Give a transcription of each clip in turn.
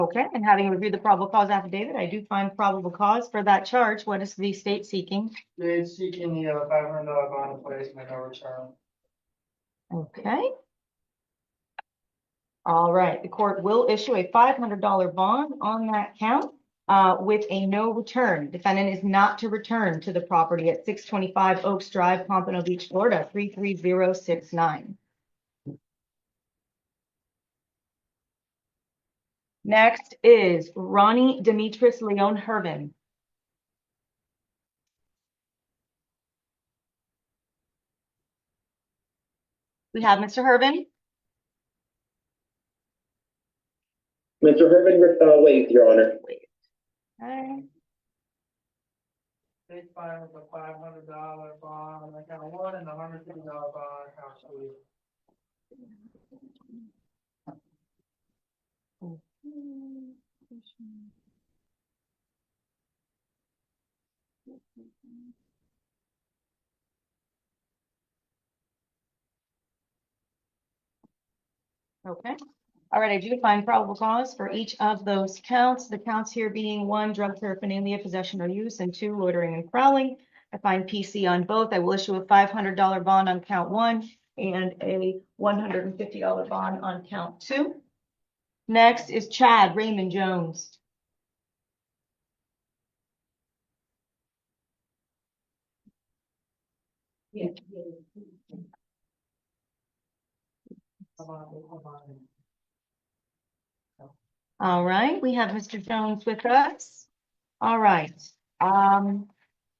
Okay, and having reviewed the probable cause affidavit, I do find probable cause for that charge. What is the state seeking? They're seeking the $500 bond in place, no return. Okay. All right, the court will issue a $500 bond on that count with a no return. Defendant is not to return to the property at 625 Oaks Drive, Pompano Beach, Florida, 33069. Next is Ronnie Demetris Leon Hervin. We have Mr. Hervin. Mr. Hervin, wait, Your Honor. Okay. They filed a $500 bond on account one and a $150 bond on account two. Okay. All right, I do find probable cause for each of those counts. The counts here being 1, drug paraphernalia, possession or use, and 2, loitering and prowling. I find PC on both. I will issue a $500 bond on count 1 and a $150 bond on count 2. Next is Chad Raymond Jones. Yeah. All right, we have Mr. Jones with us. All right.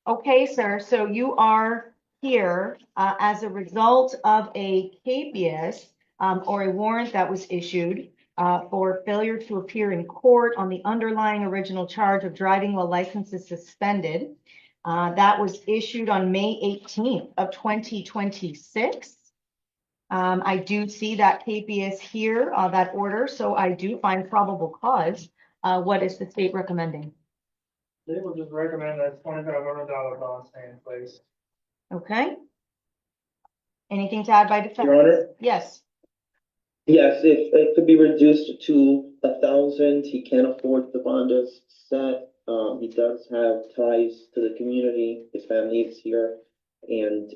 Okay, sir, so you are here as a result of a habeas or a warrant that was issued for failure to appear in court on the underlying original charge of driving while license is suspended. That was issued on May 18th of 2026. I do see that habeas here, that order, so I do find probable cause. What is the state recommending? They will just recommend that $2,500 bond stay in place. Okay. Anything to add by defense? Your Honor? Yes. Yes, if it could be reduced to 1,000, he can't afford the bond as set. He does have ties to the community. His family is here, and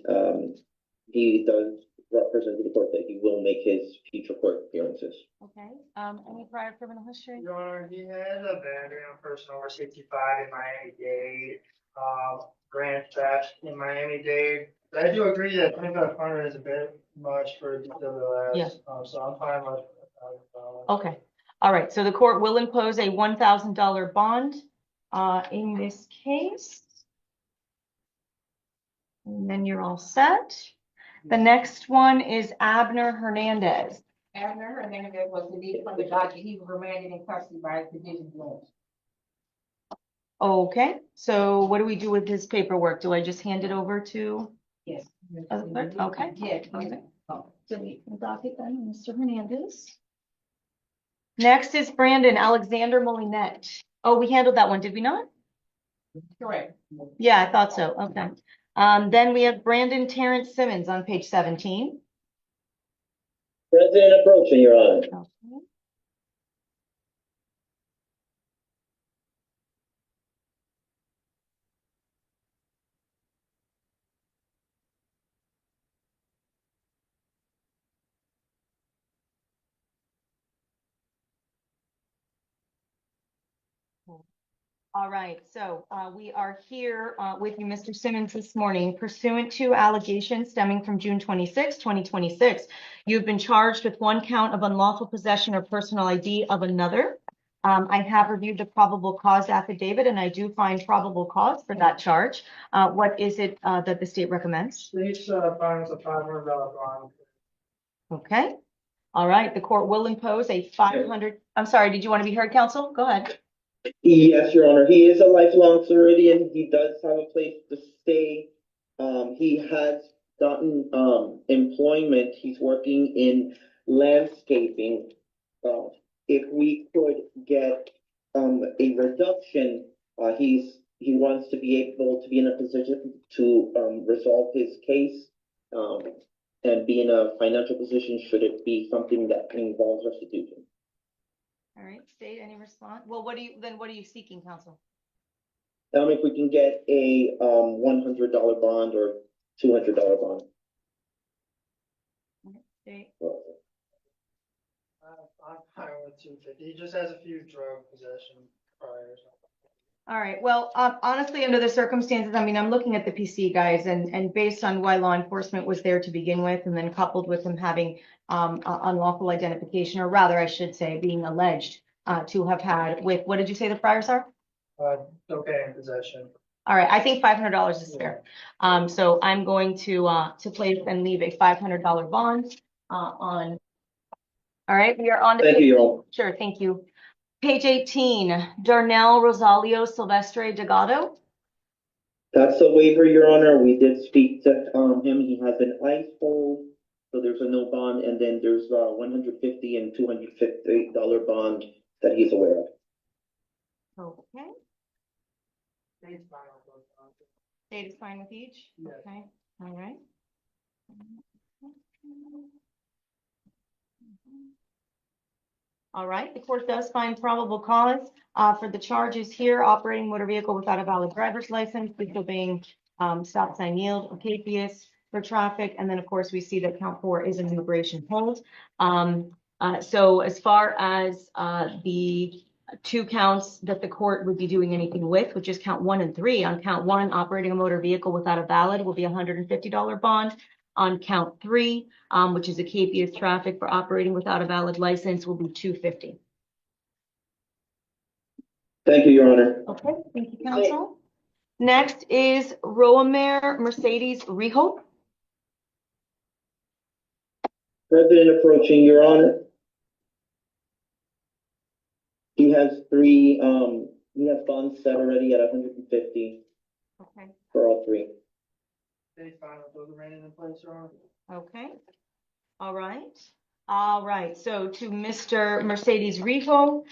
he does represent to the court that he will make his future court appearances. Okay. Any prior criminal history? Your Honor, he has a battery on person over 65 in Miami-Dade, grand theft in Miami-Dade. But I do agree that 2,500 is a bit much for DWS. Yeah. So I'm fine with $1,000. Okay. All right. So the court will impose a $1,000 bond in this case. And then you're all set. The next one is Abner Hernandez. Abner Hernandez was released from the docket. He was remanded in custody by his division judge. Okay. So what do we do with his paperwork? Do I just hand it over to? Yes. Okay. Yes. Okay. So we can docket then, Mr. Hernandez. Next is Brandon Alexander Molinette. Oh, we handled that one, did we not? Correct. Yeah, I thought so. Okay. Then we have Brandon Terrence Simmons on page 17. President approaching, Your Honor. Okay. All right, so we are here with you, Mr. Simmons, this morning pursuant to allegations stemming from June 26, 2026. You've been charged with 1 count of unlawful possession or personal ID of another. I have reviewed the probable cause affidavit, and I do find probable cause for that charge. What is it that the state recommends? State's finds a $500 bond. Okay. All right, the court will impose a 500. I'm sorry, did you want to be heard, counsel? Go ahead. Yes, Your Honor. He is a lifelong Floridian. He does have a place to stay. He has gotten employment. He's working in landscaping. If we could get a reduction, he wants to be able to be in a position to resolve his case and be in a financial position should it be something that involves restitution. All right, state, any response? Well, what are you seeking, counsel? If we can get a, $100 bond or $200 bond. State. I'm fine with 250. He just has a few drug possession priors. All right, well, honestly, under the circumstances, I mean, I'm looking at the PC guys and based on why law enforcement was there to begin with, and then coupled with them having unlawful identification, or rather, I should say, being alleged to have had with, what did you say the priors are? Cocaine possession. All right, I think $500 is fair. So I'm going to place and leave a $500 bond on. All right, we are on to. Thank you, Your Honor. Sure, thank you. Page 18, Darnell Rosalio Silvestre Delgado. That's a waiver, Your Honor. We did speak to, him. He has an ICE hold, so there's a no bond, and then there's, $150 and $250 bond that he's aware of. Okay, State's fine with those. state is fine with each? Yes. Okay, all right. All right, the court does find probable cause for the charges here: operating motor vehicle without a valid driver's license, disobeying stop sign yield, or capious for traffic, and then of course we see that count 4 is an immigration hold. So as far as the 2 counts that the court would be doing anything with, which is count 1 and 3. On count 1, operating a motor vehicle without a valid will be $150 bond. On count 3, which is a capious traffic for operating without a valid license, will be $250. Thank you, Your Honor. Okay, thank you, counsel. Next is Roemer Mercedes Rijo. President approaching, Your Honor. He has 3, he has bonds set already at 150 Okay. for all 3. State's fine with those remaining in place, Your Honor. Okay. All right. All right. So to Mr. Mercedes Rijo,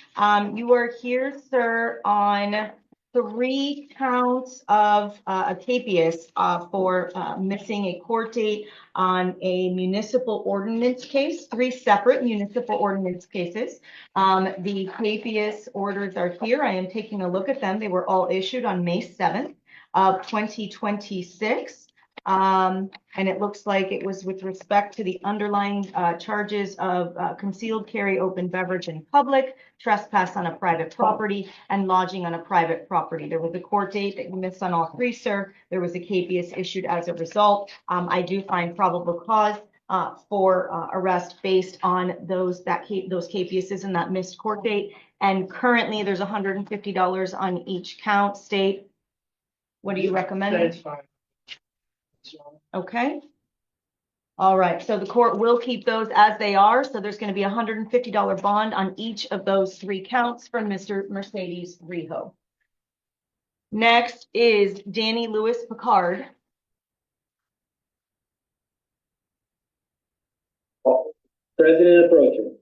you are here, sir, on 3 counts of a capious for missing a court date on a municipal ordinance case, 3 separate municipal ordinance cases. The capious orders are here. I am taking a look at them. They were all issued on May 7th of 2026. And it looks like it was with respect to the underlying charges of concealed carry, open beverage in public, trespass on a private property, and lodging on a private property. There was a court date that you missed on all 3, sir. There was a capious issued as a result. I do find probable cause for arrest based on those capiouses and that missed court date. And currently, there's $150 on each count. State, what do you recommend? State's fine. Okay. All right, so the court will keep those as they are. So there's going to be a $150 bond on each of those 3 counts from Mr. Mercedes Rijo. Next is Danny Lewis Picard. President approaching.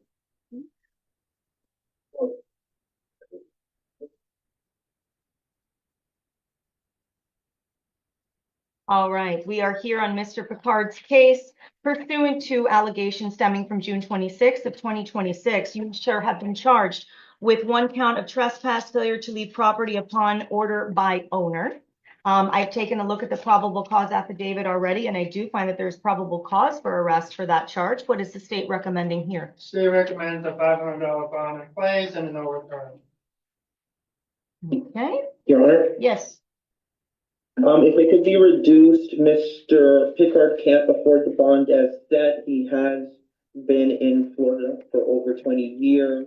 All right, we are here on Mr. Picard's case pursuant to allegations stemming from June 26th of 2026. You, sir, have been charged with 1 count of trespass, failure to leave property upon order by owner. I've taken a look at the probable cause affidavit already, and I do find that there's probable cause for arrest for that charge. What is the state recommending here? State recommends a $500 bond in place and a no return. Okay, Your Honor. yes. If it could be reduced, Mr. Pickard can't afford the bond as set. He has been in Florida for over 20 years.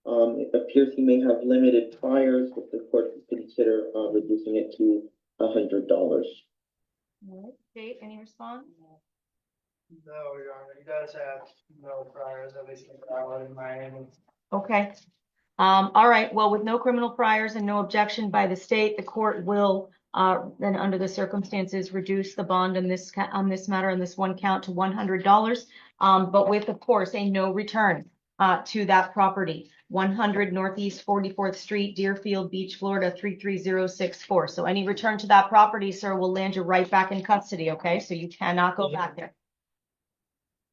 It appears he may have limited priors, but the court could consider reducing it to $100. All right, state, any response? No, Your Honor. He does have no priors, at least in Miami. Okay. All right. Well, with no criminal priors and no objection by the state, the court will then, under the circumstances, reduce the bond on this matter, on this 1 count, to $100, but with, of course, a no return to that property. 100 Northeast 44th Street, Deerfield Beach, Florida 33064. So any return to that property, sir, will land you right back in custody. Okay, so you cannot go back there.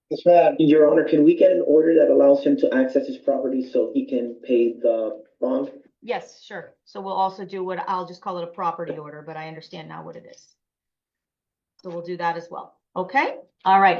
Yes, ma'am. Your Honor, can we get an order that allows him to access his property so he can pay the bond? Yes, sure. So we'll also do what I'll just call it a property order, but I understand now what it is. So we'll do that as well. Okay? All right.